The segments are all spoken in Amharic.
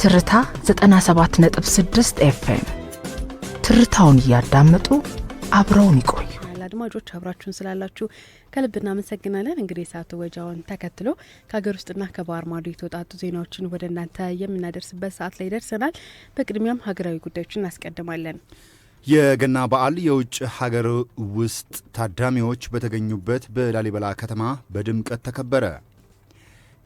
ትርታ 97.6 ኤፍኤም ትርታውን ያዳመጡ አብረውን ይቆዩ። አድማጮች አብራችሁን ስላላችሁ ከልብ እናመሰግናለን። እንግዲህ ሰዓቱ ወጃውን ተከትሎ ከሀገር ውስጥና ከባህር ማዶ የተወጣጡ ዜናዎችን ወደ እናንተ የምናደርስበት ሰዓት ላይ ደርሰናል። በቅድሚያም ሀገራዊ ጉዳዮችን እናስቀድማለን። የገና በዓል የውጭ ሀገር ውስጥ ታዳሚዎች በተገኙበት በላሊበላ ከተማ በድምቀት ተከበረ።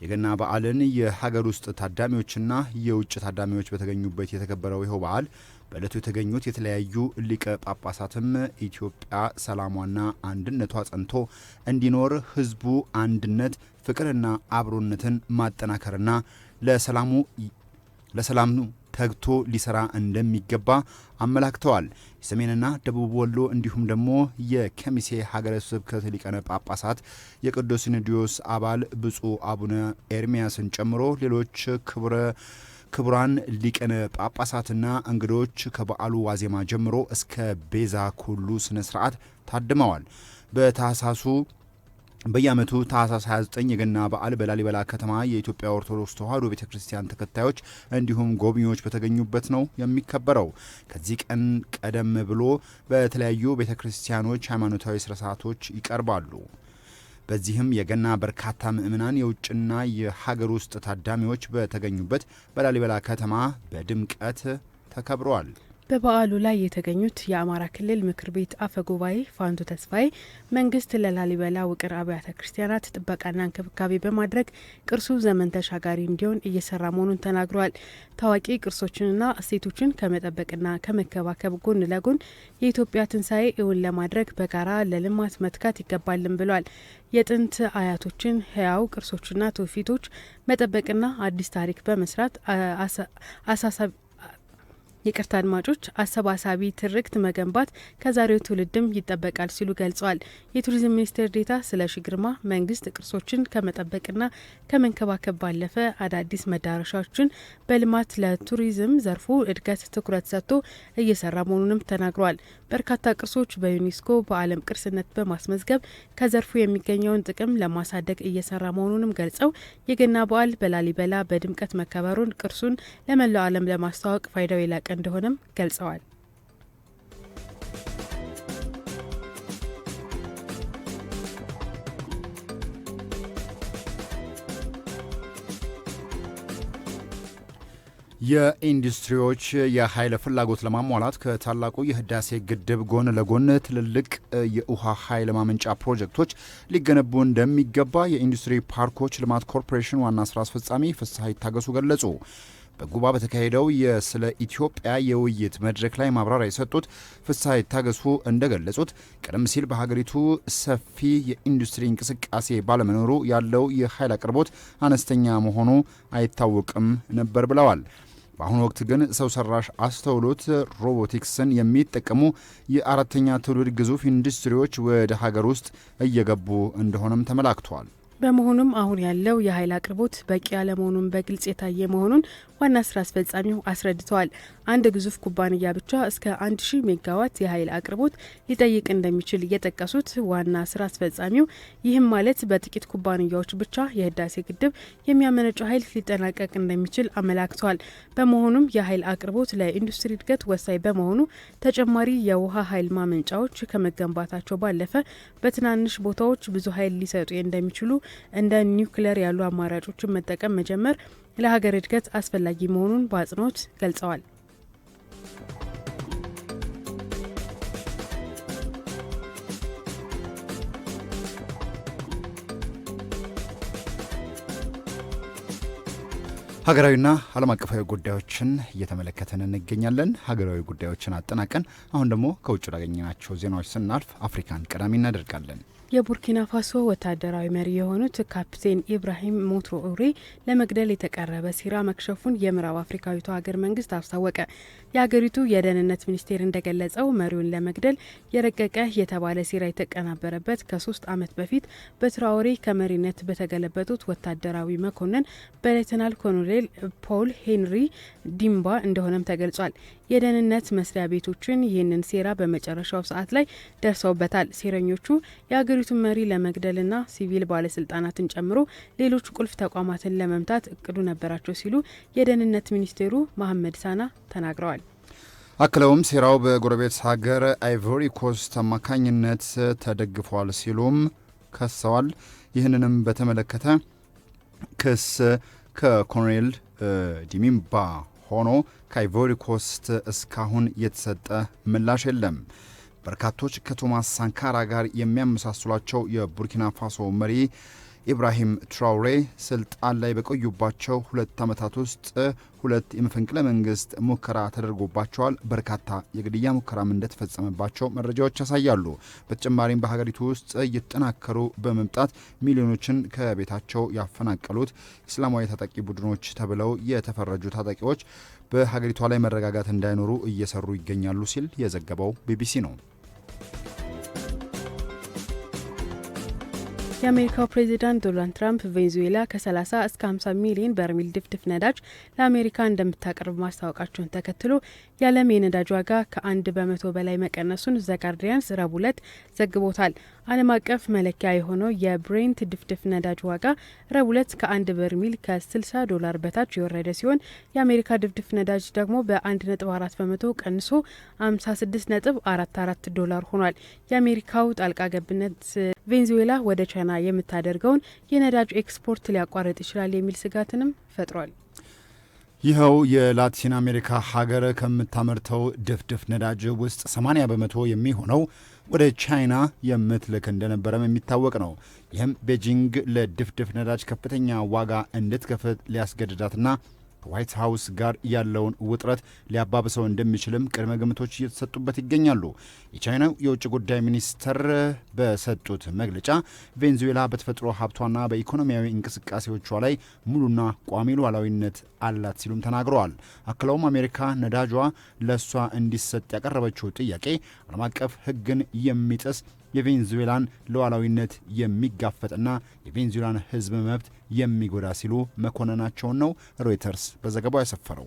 የገና በዓልን የሀገር ውስጥ ታዳሚዎችና የውጭ ታዳሚዎች በተገኙበት የተከበረው ይኸው በዓል በዕለቱ የተገኙት የተለያዩ ሊቀ ጳጳሳትም ኢትዮጵያ ሰላሟና አንድነቷ ጸንቶ እንዲኖር ሕዝቡ አንድነት፣ ፍቅርና አብሮነትን ማጠናከርና ለሰላሙ ተግቶ ሊሰራ እንደሚገባ አመላክተዋል። የሰሜንና ደቡብ ወሎ እንዲሁም ደግሞ የከሚሴ ሀገረ ስብከት ሊቃነ ጳጳሳት የቅዱስ ሲኖዶስ አባል ብፁዕ አቡነ ኤርሚያስን ጨምሮ ሌሎች ክቡራን ሊቃነ ጳጳሳትና እንግዶች ከበዓሉ ዋዜማ ጀምሮ እስከ ቤዛ ኩሉ ስነ ስርዓት ታድመዋል። በየዓመቱ ታኅሳስ 29 የገና በዓል በላሊበላ ከተማ የኢትዮጵያ ኦርቶዶክስ ተዋሕዶ ቤተክርስቲያን ተከታዮች እንዲሁም ጎብኚዎች በተገኙበት ነው የሚከበረው። ከዚህ ቀን ቀደም ብሎ በተለያዩ ቤተክርስቲያኖች ሃይማኖታዊ ስርዓቶች ይቀርባሉ። በዚህም የገና በርካታ ምእመናን የውጭና የሀገር ውስጥ ታዳሚዎች በተገኙበት በላሊበላ ከተማ በድምቀት ተከብረዋል። በበዓሉ ላይ የተገኙት የአማራ ክልል ምክር ቤት አፈ ጉባኤ ፋንቱ ተስፋዬ መንግስት ለላሊበላ ውቅር አብያተ ክርስቲያናት ጥበቃና እንክብካቤ በማድረግ ቅርሱ ዘመን ተሻጋሪ እንዲሆን እየሰራ መሆኑን ተናግረዋል። ታዋቂ ቅርሶችንና እሴቶችን ከመጠበቅና ከመከባከብ ጎን ለጎን የኢትዮጵያ ትንሣኤ እውን ለማድረግ በጋራ ለልማት መትጋት ይገባልን ብሏል። የጥንት አያቶችን ህያው ቅርሶችና ትውፊቶች መጠበቅና አዲስ ታሪክ በመስራት አሰባሳቢ ትርክት መገንባት ከዛሬው ትውልድም ይጠበቃል ሲሉ ገልጸዋል። የቱሪዝም ሚኒስቴር ዴኤታ ስለሺ ግርማ መንግስት ቅርሶችን ከመጠበቅና ከመንከባከብ ባለፈ አዳዲስ መዳረሻዎችን በልማት ለቱሪዝም ዘርፉ እድገት ትኩረት ሰጥቶ እየሰራ መሆኑንም ተናግረዋል። በርካታ ቅርሶች በዩኔስኮ በዓለም ቅርስነት በማስመዝገብ ከዘርፉ የሚገኘውን ጥቅም ለማሳደግ እየሰራ መሆኑንም ገልጸው የገና በዓል በላሊበላ በድምቀት መከበሩን ቅርሱን ለመላው ዓለም ለማስተዋወቅ ፋይዳው የላቀ እንደሆነም ገልጸዋል። የኢንዱስትሪዎች የኃይል ፍላጎት ለማሟላት ከታላቁ የህዳሴ ግድብ ጎን ለጎን ትልልቅ የውሃ ኃይል ማመንጫ ፕሮጀክቶች ሊገነቡ እንደሚገባ የኢንዱስትሪ ፓርኮች ልማት ኮርፖሬሽን ዋና ስራ አስፈጻሚ ፍስሐ ይታገሱ ገለጹ። በጉባ በተካሄደው ስለ ኢትዮጵያ የውይይት መድረክ ላይ ማብራሪያ የሰጡት ፍስሐ ይታገሱ እንደገለጹት ቀደም ሲል በሀገሪቱ ሰፊ የኢንዱስትሪ እንቅስቃሴ ባለመኖሩ ያለው የኃይል አቅርቦት አነስተኛ መሆኑ አይታወቅም ነበር ብለዋል። በአሁኑ ወቅት ግን ሰው ሰራሽ አስተውሎት ሮቦቲክስን የሚጠቀሙ የአራተኛ ትውልድ ግዙፍ ኢንዱስትሪዎች ወደ ሀገር ውስጥ እየገቡ እንደሆነም ተመላክቷል። በመሆኑም አሁን ያለው የኃይል አቅርቦት በቂ ያለመሆኑን በግልጽ የታየ መሆኑን ዋና ስራ አስፈጻሚው አስረድተዋል። አንድ ግዙፍ ኩባንያ ብቻ እስከ 1000 ሜጋዋት የኃይል አቅርቦት ሊጠይቅ እንደሚችል የጠቀሱት ዋና ስራ አስፈጻሚው ይህም ማለት በጥቂት ኩባንያዎች ብቻ የህዳሴ ግድብ የሚያመነጨው ኃይል ሊጠናቀቅ እንደሚችል አመላክተዋል። በመሆኑም የኃይል አቅርቦት ለኢንዱስትሪ እድገት ወሳኝ በመሆኑ ተጨማሪ የውሃ ኃይል ማመንጫዎች ከመገንባታቸው ባለፈ በትናንሽ ቦታዎች ብዙ ኃይል ሊሰጡ እንደሚችሉ እንደ ኒውክሌር ያሉ አማራጮችን መጠቀም መጀመር ለሀገር እድገት አስፈላጊ መሆኑን በአጽንኦት ገልጸዋል። ሀገራዊና ዓለም አቀፋዊ ጉዳዮችን እየተመለከተን እንገኛለን። ሀገራዊ ጉዳዮችን አጠናቀን አሁን ደግሞ ከውጭ ላገኘናቸው ዜናዎች ስናልፍ አፍሪካን ቀዳሚ እናደርጋለን። የቡርኪና ፋሶ ወታደራዊ መሪ የሆኑት ካፕቴን ኢብራሂም ሞትሮኡሬ ለመግደል የተቀረበ ሴራ መክሸፉን የምዕራብ አፍሪካዊቱ ሀገር መንግስት አስታወቀ። የሀገሪቱ የደህንነት ሚኒስቴር እንደገለጸው መሪውን ለመግደል የረቀቀ የተባለ ሴራ የተቀናበረበት ከ3 ዓመት በፊት በትራኦሬ ከመሪነት በተገለበጡት ወታደራዊ መኮንን በሌተናል ኮሎኔል ፖል ሄንሪ ዲምባ እንደሆነም ተገልጿል። የደህንነት መስሪያ ቤቶችን ይህንን ሴራ በመጨረሻው ሰዓት ላይ ደርሰውበታል። ሴረኞቹ የሀገሪቱን መሪ ለመግደልና ሲቪል ባለስልጣናትን ጨምሮ ሌሎች ቁልፍ ተቋማትን ለመምታት እቅዱ ነበራቸው ሲሉ የደህንነት ሚኒስቴሩ መሐመድ ሳና ተናግረዋል። አክለውም ሴራው በጎረቤት ሀገር አይቮሪ ኮስት አማካኝነት ተደግፏል ሲሉም ከሰዋል። ይህንንም በተመለከተ ክስ ከኮሎኔል ዲሚምባ ሆኖ ከአይቮሪ ኮስት እስካሁን የተሰጠ ምላሽ የለም። በርካቶች ከቶማስ ሳንካራ ጋር የሚያመሳስሏቸው የቡርኪና ፋሶ መሪ ኢብራሂም ትራውሬ ስልጣን ላይ በቆዩባቸው 2 ዓመታት ውስጥ 2 የመፈንቅለ መንግስት ሙከራ ተደርጎባቸዋል። በርካታ የግድያ ሙከራም እንደተፈጸመባቸው መረጃዎች ያሳያሉ። በተጨማሪም በሀገሪቱ ውስጥ እየተጠናከሩ በመምጣት ሚሊዮኖችን ከቤታቸው ያፈናቀሉት እስላማዊ ታጣቂ ቡድኖች ተብለው የተፈረጁ ታጣቂዎች በሀገሪቷ ላይ መረጋጋት እንዳይኖሩ እየሰሩ ይገኛሉ ሲል የዘገበው ቢቢሲ ነው። የአሜሪካው ፕሬዚዳንት ዶናልድ ትራምፕ ቬኔዙዌላ ከ30 እስከ 50 ሚሊዮን በርሜል ድፍድፍ ነዳጅ ለአሜሪካ እንደምታቀርብ ማስታወቃቸውን ተከትሎ የዓለም የነዳጅ ዋጋ ከ1 በመቶ በላይ መቀነሱን ዘ ጋርዲያንስ ረቡዕ ዕለት ዘግቦታል። ዓለም አቀፍ መለኪያ የሆነው የብሬንት ድፍድፍ ነዳጅ ዋጋ ረቡዕ ዕለት ከ1 በርሜል ከ$60 በታች የወረደ ሲሆን የአሜሪካ ድፍድፍ ነዳጅ ደግሞ በ1.4 በመቶ ቀንሶ $56.44 ሆኗል። የአሜሪካው ጣልቃ ገብነት ቬኔዙዌላ ወደ ቻይና የምታደርገውን የነዳጅ ኤክስፖርት ሊያቋርጥ ይችላል የሚል ስጋትንም ፈጥሯል። ይኸው የላቲን አሜሪካ ሀገር ከምታመርተው ድፍድፍ ነዳጅ ውስጥ 80 በመቶ የሚሆነው ወደ ቻይና የምትልክ እንደነበረም የሚታወቅ ነው። ይህም ቤጂንግ ለድፍድፍ ነዳጅ ከፍተኛ ዋጋ እንድትከፍል ሊያስገድዳትና ከዋይት ሀውስ ጋር ያለውን ውጥረት ሊያባብሰው እንደሚችልም ቅድመ ግምቶች እየተሰጡበት ይገኛሉ። የቻይናው የውጭ ጉዳይ ሚኒስተር በሰጡት መግለጫ ቬኔዙዌላ በተፈጥሮ ሀብቷና በኢኮኖሚያዊ እንቅስቃሴዎቿ ላይ ሙሉና ቋሚ ሉዓላዊነት አላት ሲሉም ተናግረዋል። አክለውም አሜሪካ ነዳጇ ለእሷ እንዲሰጥ ያቀረበችው ጥያቄ ዓለም አቀፍ ሕግን የሚጥስ የቬኔዙዌላን ሉዓላዊነት የሚጋፈጥና የቬኔዙዌላን ሕዝብ መብት የሚጎዳ ሲሉ መኮንናቸውን ነው ሮይተርስ በዘገባው ያሰፈረው።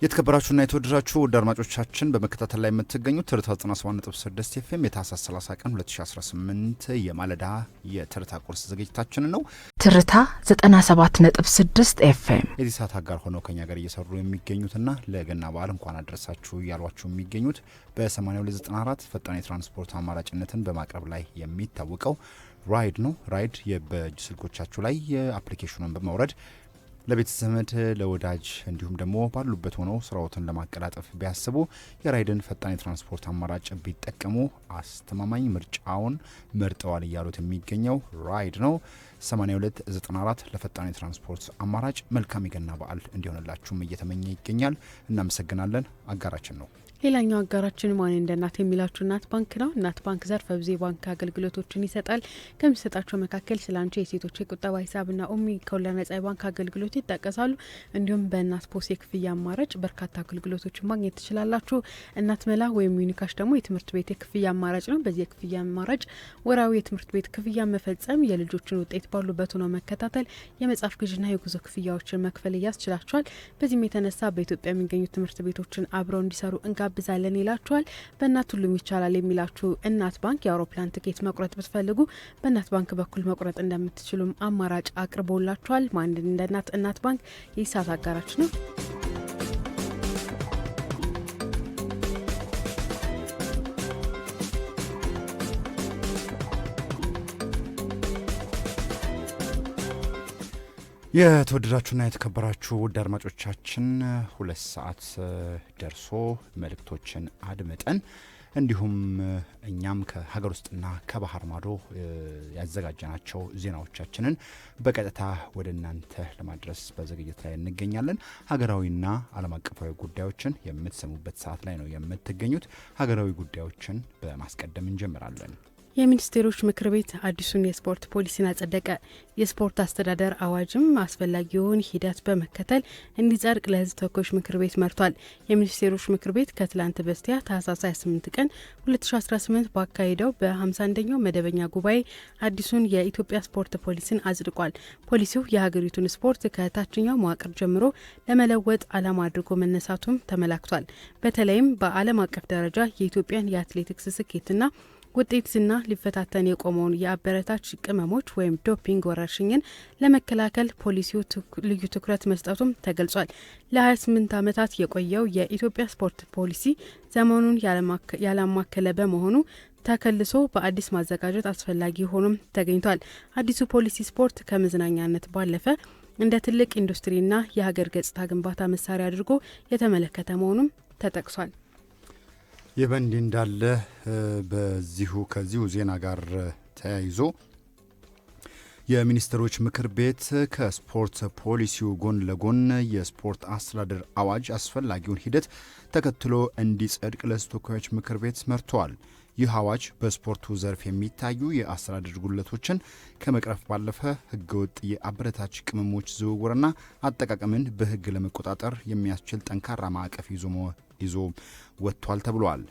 የተከበራችሁና የተወደዳችሁ ውድ አድማጮቻችን በመከታተል ላይ የምትገኙት ትርታ 97.6 ኤፍኤም የታህሳስ 30 ቀን 2018 የማለዳ የትርታ ቁርስ ዝግጅታችንን ነው። ትርታ 97.6 ኤፍኤም የዚህ ሰዓት አጋር ሆነው ከኛ ጋር እየሰሩ የሚገኙትና ለገና በዓል እንኳን አደረሳችሁ እያሏችሁ የሚገኙት በ8294 ፈጣን የትራንስፖርት አማራጭነትን በማቅረብ ላይ የሚታወቀው ራይድ ነው። ራይድ በእጅ ስልኮቻችሁ ላይ የአፕሊኬሽኑን በማውረድ ለቤተሰብ ዘመድ፣ ለወዳጅ እንዲሁም ደግሞ ባሉበት ሆነው ስራዎትን ለማቀላጠፍ ቢያስቡ የራይድን ፈጣን የትራንስፖርት አማራጭ ቢጠቀሙ አስተማማኝ ምርጫውን መርጠዋል እያሉት የሚገኘው ራይድ ነው። 8294 ለፈጣን የትራንስፖርት አማራጭ መልካም የገና በዓል እንዲሆንላችሁም እየተመኘ ይገኛል። እናመሰግናለን። አጋራችን ነው። ሌላኛው አጋራችን ማን እንደ እናት የሚላችሁ እናት ባንክ ነው። እናት ባንክ ዘርፈ ብዙ የባንክ አገልግሎቶችን ይሰጣል። ከሚሰጣቸው መካከል ስለ አንቺ የሴቶች የቁጠባ ሂሳብና ኡሚ ከወለድ ነጻ የባንክ አገልግሎት ይጠቀሳሉ። እንዲሁም በእናት ፖስ የክፍያ አማራጭ በርካታ አገልግሎቶችን ማግኘት ትችላላችሁ። እናት መላ ወይም ዩኒካሽ ደግሞ የትምህርት ቤት የክፍያ አማራጭ ነው። በዚህ የክፍያ አማራጭ ወራዊ የትምህርት ቤት ክፍያ መፈጸም፣ የልጆችን ውጤት ባሉበት ሆነው መከታተል፣ የመጽሐፍ ግዥና የጉዞ ክፍያዎችን መክፈል እያስችላችኋል። በዚህም የተነሳ በኢትዮጵያ የሚገኙ ትምህርት ቤቶችን አብረው እንዲሰሩ ብዛለን ይላችኋል። በእናት ሁሉም ይቻላል የሚላችሁ እናት ባንክ የአውሮፕላን ትኬት መቁረጥ ብትፈልጉ በእናት ባንክ በኩል መቁረጥ እንደምትችሉም አማራጭ አቅርቦላችኋል። ማን እንደ እናት ባንክ የሂሳብ አጋራችን ነው። የተወደዳችሁና የተከበራችሁ ውድ አድማጮቻችን 2 ሰዓት ደርሶ መልእክቶችን አድምጠን እንዲሁም እኛም ከሀገር ውስጥና ከባህር ማዶ ያዘጋጀናቸው ዜናዎቻችንን በቀጥታ ወደ እናንተ ለማድረስ በዝግጅት ላይ እንገኛለን። ሀገራዊና ዓለም አቀፋዊ ጉዳዮችን የምትሰሙበት ሰዓት ላይ ነው የምትገኙት። ሀገራዊ ጉዳዮችን በማስቀደም እንጀምራለን። የሚኒስቴሮች ምክር ቤት አዲሱን የስፖርት ፖሊሲን አጸደቀ። የስፖርት አስተዳደር አዋጅም አስፈላጊውን ሂደት በመከተል እንዲጸድቅ ለሕዝብ ተወካዮች ምክር ቤት መርቷል። የሚኒስቴሮች ምክር ቤት ከትላንት በስቲያ ታህሳስ 28 ቀን 2018 ባካሄደው በ51ኛው መደበኛ ጉባኤ አዲሱን የኢትዮጵያ ስፖርት ፖሊሲን አጽድቋል። ፖሊሲው የሀገሪቱን ስፖርት ከታችኛው መዋቅር ጀምሮ ለመለወጥ ዓላማ አድርጎ መነሳቱም ተመላክቷል። በተለይም በዓለም አቀፍ ደረጃ የኢትዮጵያን የአትሌቲክስ ስኬትና ውጤት ዝና ሊፈታተን የቆመውን የአበረታች ቅመሞች ወይም ዶፒንግ ወረርሽኝን ለመከላከል ፖሊሲው ልዩ ትኩረት መስጠቱም ተገልጿል። ለ28 ዓመታት የቆየው የኢትዮጵያ ስፖርት ፖሊሲ ዘመኑን ያላማከለ በመሆኑ ተከልሶ በአዲስ ማዘጋጀት አስፈላጊ ሆኖም ተገኝቷል። አዲሱ ፖሊሲ ስፖርት ከመዝናኛነት ባለፈ እንደ ትልቅ ኢንዱስትሪና የሀገር ገጽታ ግንባታ መሳሪያ አድርጎ የተመለከተ መሆኑም ተጠቅሷል። ይህ በእንዲህ እንዳለ ከዚሁ ዜና ጋር ተያይዞ የሚኒስትሮች ምክር ቤት ከስፖርት ፖሊሲው ጎን ለጎን የስፖርት አስተዳደር አዋጅ አስፈላጊውን ሂደት ተከትሎ እንዲጸድቅ ለሕዝብ ተወካዮች ምክር ቤት መርቷል። ይህ አዋጅ በስፖርቱ ዘርፍ የሚታዩ የአስተዳደር ጉድለቶችን ከመቅረፍ ባለፈ ሕገወጥ የአበረታች ቅመሞች ዝውውርና አጠቃቀምን በሕግ ለመቆጣጠር የሚያስችል ጠንካራ ማዕቀፍ ይዞ ወጥቷል ተብሏል።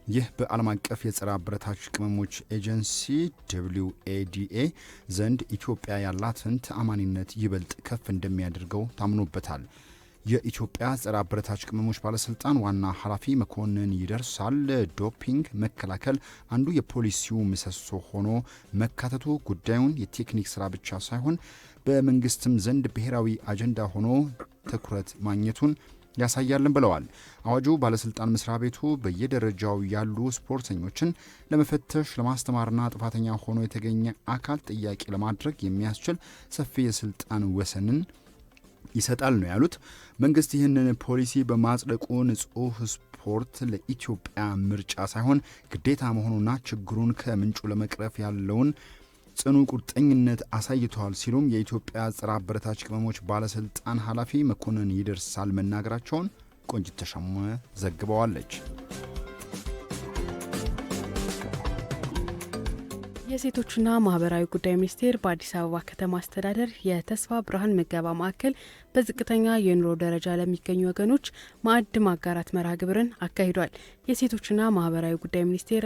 ይህ በዓለም አቀፍ የጸረ አበረታች ቅመሞች ኤጀንሲ WADA ዘንድ ኢትዮጵያ ያላትን ተአማኒነት ይበልጥ ከፍ እንደሚያደርገው ታምኖበታል። የኢትዮጵያ ጸረ አበረታች ቅመሞች ባለስልጣን ዋና ኃላፊ መኮንን ይደርሳል ዶፒንግ መከላከል አንዱ የፖሊሲው ምሰሶ ሆኖ መካተቱ ጉዳዩን የቴክኒክ ስራ ብቻ ሳይሆን በመንግስትም ዘንድ ብሔራዊ አጀንዳ ሆኖ ትኩረት ማግኘቱን ያሳያልን ብለዋል። አዋጁ ባለስልጣን መስሪያ ቤቱ በየደረጃው ያሉ ስፖርተኞችን ለመፈተሽ ለማስተማርና ጥፋተኛ ሆኖ የተገኘ አካል ጥያቄ ለማድረግ የሚያስችል ሰፊ የስልጣን ወሰንን ይሰጣል ነው ያሉት። መንግስት ይህንን ፖሊሲ በማጽደቁ ንጹህ ስፖርት ለኢትዮጵያ ምርጫ ሳይሆን ግዴታ መሆኑና ችግሩን ከምንጩ ለመቅረፍ ያለውን ጽኑ ቁርጠኝነት አሳይተዋል ሲሉም የኢትዮጵያ ጸረ አበረታች ቅመሞች ባለስልጣን ኃላፊ መኮንን ይደርሳል መናገራቸውን ቆንጅት ተሸመ ዘግበዋለች። የሴቶችና ማህበራዊ ጉዳይ ሚኒስቴር በአዲስ አበባ ከተማ አስተዳደር የተስፋ ብርሃን ምገባ ማዕከል በዝቅተኛ የኑሮ ደረጃ ለሚገኙ ወገኖች ማዕድ ማጋራት መርሃ ግብርን አካሂዷል። የሴቶችና ማህበራዊ ጉዳይ ሚኒስቴር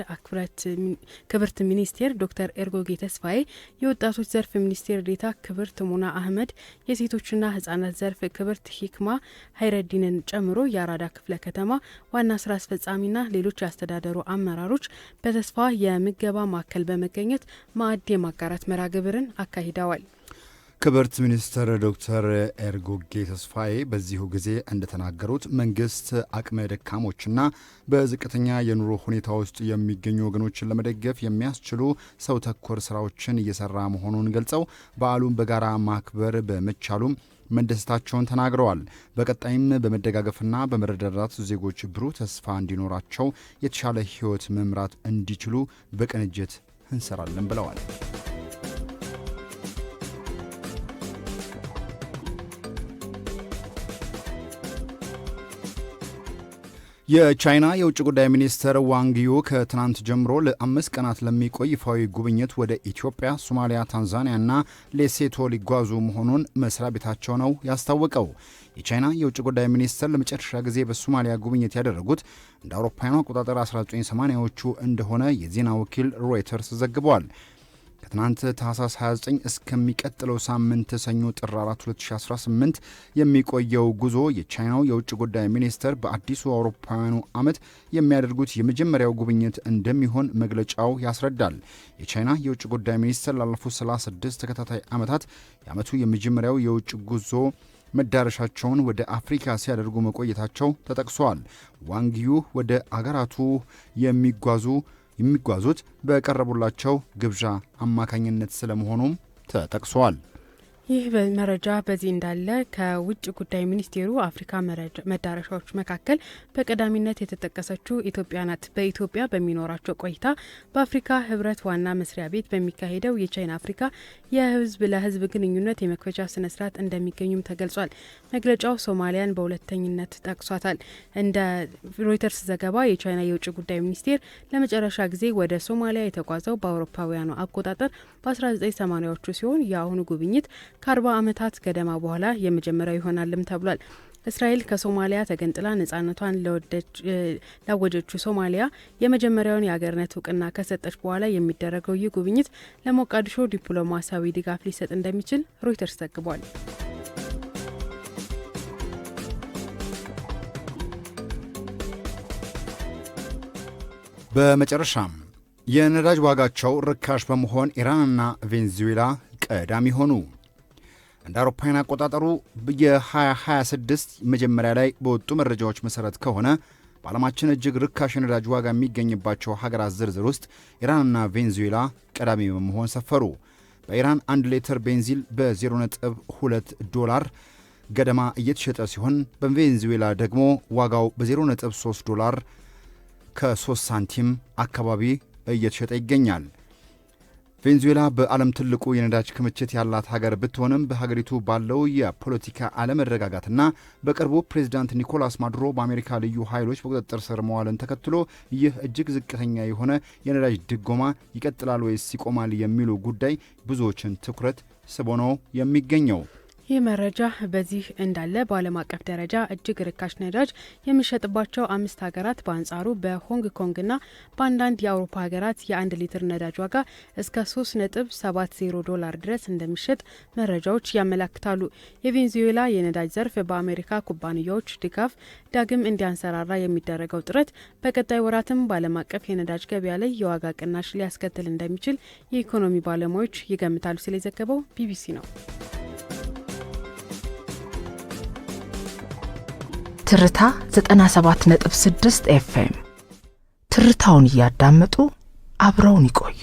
ክብርት ሚኒስቴር ዶክተር ኤርጎጌ ተስፋዬ፣ የወጣቶች ዘርፍ ሚኒስቴር ዴኤታ ክብርት ሙና አህመድ፣ የሴቶችና ህጻናት ዘርፍ ክብርት ሂክማ ሀይረዲንን ጨምሮ የአራዳ ክፍለ ከተማ ዋና ስራ አስፈጻሚና ሌሎች ያስተዳደሩ አመራሮች በተስፋ የምገባ ማዕከል በመገኘት ማዕድ የማጋራት መርሃ ግብርን አካሂደዋል። ክብርት ሚኒስትር ዶክተር ኤርጎጌ ተስፋዬ በዚሁ ጊዜ እንደተናገሩት መንግስት አቅመ ደካሞችና በዝቅተኛ የኑሮ ሁኔታ ውስጥ የሚገኙ ወገኖችን ለመደገፍ የሚያስችሉ ሰው ተኮር ስራዎችን እየሰራ መሆኑን ገልጸው በዓሉን በጋራ ማክበር በመቻሉም መደሰታቸውን ተናግረዋል። በቀጣይም በመደጋገፍና በመረዳዳት ዜጎች ብሩህ ተስፋ እንዲኖራቸው የተሻለ ህይወት መምራት እንዲችሉ በቅንጅት እንሰራለን ብለዋል። የቻይና የውጭ ጉዳይ ሚኒስትር ዋንግ ዩ ከትናንት ጀምሮ ለ5 ቀናት ለሚቆይ ይፋዊ ጉብኝት ወደ ኢትዮጵያ፣ ሶማሊያ፣ ታንዛኒያና ሌሴቶ ሊጓዙ መሆኑን መስሪያ ቤታቸው ነው ያስታወቀው። የቻይና የውጭ ጉዳይ ሚኒስትር ለመጨረሻ ጊዜ በሶማሊያ ጉብኝት ያደረጉት እንደ አውሮፓውያኑ አቆጣጠር 1980ዎቹ እንደሆነ የዜና ወኪል ሮይተርስ ዘግቧል። ከትናንት ታህሳስ 29 እስከሚቀጥለው ሳምንት ሰኞ ጥር 4 2018 የሚቆየው ጉዞ የቻይናው የውጭ ጉዳይ ሚኒስትር በአዲሱ አውሮፓውያኑ ዓመት የሚያደርጉት የመጀመሪያው ጉብኝት እንደሚሆን መግለጫው ያስረዳል። የቻይና የውጭ ጉዳይ ሚኒስትር ላለፉት 36 ተከታታይ ዓመታት የዓመቱ የመጀመሪያው የውጭ ጉዞ መዳረሻቸውን ወደ አፍሪካ ሲያደርጉ መቆየታቸው ተጠቅሷል። ዋንግዩ ወደ አገራቱ የሚጓዙት በቀረቡላቸው ግብዣ አማካኝነት ስለመሆኑም ተጠቅሷል። ይህ መረጃ በዚህ እንዳለ ከውጭ ጉዳይ ሚኒስቴሩ አፍሪካ መዳረሻዎች መካከል በቀዳሚነት የተጠቀሰችው ኢትዮጵያ ናት። በኢትዮጵያ በሚኖራቸው ቆይታ በአፍሪካ ህብረት ዋና መስሪያ ቤት በሚካሄደው የቻይና አፍሪካ የህዝብ ለህዝብ ግንኙነት የመክፈቻ ስነ ስርዓት እንደሚገኙም ተገልጿል። መግለጫው ሶማሊያን በሁለተኝነት ጠቅሷታል። እንደ ሮይተርስ ዘገባ የቻይና የውጭ ጉዳይ ሚኒስቴር ለመጨረሻ ጊዜ ወደ ሶማሊያ የተጓዘው በአውሮፓውያኑ አቆጣጠር በ1980ዎቹ ሲሆን የአሁኑ ጉብኝት ከ40 ዓመታት ገደማ በኋላ የመጀመሪያው ይሆናልም ተብሏል። እስራኤል ከሶማሊያ ተገንጥላ ነጻነቷን ላወጀችው ሶማሊያ የመጀመሪያውን የአገርነት እውቅና ከሰጠች በኋላ የሚደረገው ይህ ጉብኝት ለሞቃዲሾ ዲፕሎማሲያዊ ድጋፍ ሊሰጥ እንደሚችል ሮይተርስ ዘግቧል። በመጨረሻም የነዳጅ ዋጋቸው ርካሽ በመሆን ኢራንና ቬንዙዌላ ቀዳሚ ሆኑ። እንደ አውሮፓውያን አቆጣጠሩ የ2026 መጀመሪያ ላይ በወጡ መረጃዎች መሰረት ከሆነ በዓለማችን እጅግ ርካሽ የነዳጅ ዋጋ የሚገኝባቸው ሀገራት ዝርዝር ውስጥ ኢራንና ቬንዙዌላ ቀዳሚ በመሆን ሰፈሩ። በኢራን 1 ሊትር ቤንዚል በ0.2 ዶላር ገደማ እየተሸጠ ሲሆን በቬንዙዌላ ደግሞ ዋጋው በ0.3 ዶላር ከ3 ሳንቲም አካባቢ እየተሸጠ ይገኛል። ቬንዙዌላ በዓለም ትልቁ የነዳጅ ክምችት ያላት ሀገር ብትሆንም በሀገሪቱ ባለው የፖለቲካ አለመረጋጋትና በቅርቡ ፕሬዚዳንት ኒኮላስ ማዱሮ በአሜሪካ ልዩ ኃይሎች በቁጥጥር ስር መዋልን ተከትሎ ይህ እጅግ ዝቅተኛ የሆነ የነዳጅ ድጎማ ይቀጥላል ወይስ ይቆማል የሚሉ ጉዳይ ብዙዎችን ትኩረት ስቦ ነው የሚገኘው። ይህ መረጃ በዚህ እንዳለ በዓለም አቀፍ ደረጃ እጅግ ርካሽ ነዳጅ የሚሸጥባቸው 5 ሀገራት በአንጻሩ በሆንግ ኮንግና በአንዳንድ የአውሮፓ ሀገራት የ1 ሊትር ነዳጅ ዋጋ እስከ 3.70 ዶላር ድረስ እንደሚሸጥ መረጃዎች ያመላክታሉ። የቬንዙዌላ የነዳጅ ዘርፍ በአሜሪካ ኩባንያዎች ድጋፍ ዳግም እንዲያንሰራራ የሚደረገው ጥረት በቀጣይ ወራትም በዓለም አቀፍ የነዳጅ ገበያ ላይ የዋጋ ቅናሽ ሊያስከትል እንደሚችል የኢኮኖሚ ባለሙያዎች ይገምታሉ ሲል የዘገበው ቢቢሲ ነው። ትርታ 97.6 ኤፍኤም ትርታውን እያዳመጡ አብረውን ይቆዩ።